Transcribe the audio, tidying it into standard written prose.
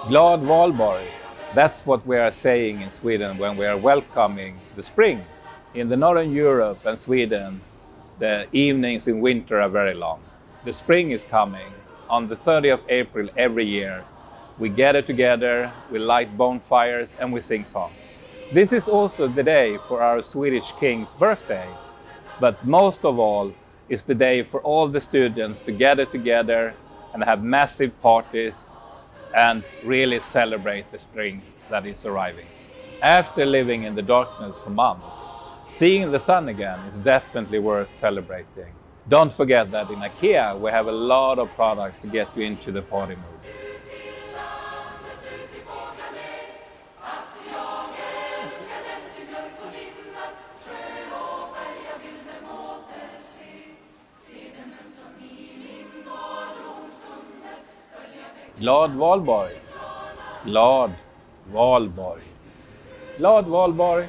GladValborg. That's what we are saying in Sweden when we are welcoming the spring. In the Northern Europe and Sweden, the evenings in winter are very long. The spring is coming. On the 30th of April every year, we gather together, we light bonfires, and we sing songs. This is also the day for our Swedish king's birthday. But most of all, it's the day for all the students to gather together and have massive parties and really celebrate the spring that is arriving. After living in the darkness for months, seeing the sun again is definitely worth celebrating. Don't forget that in IKEA we have a lot of products to get you into the party mood. GladValborg. GladValborg. GladValborg.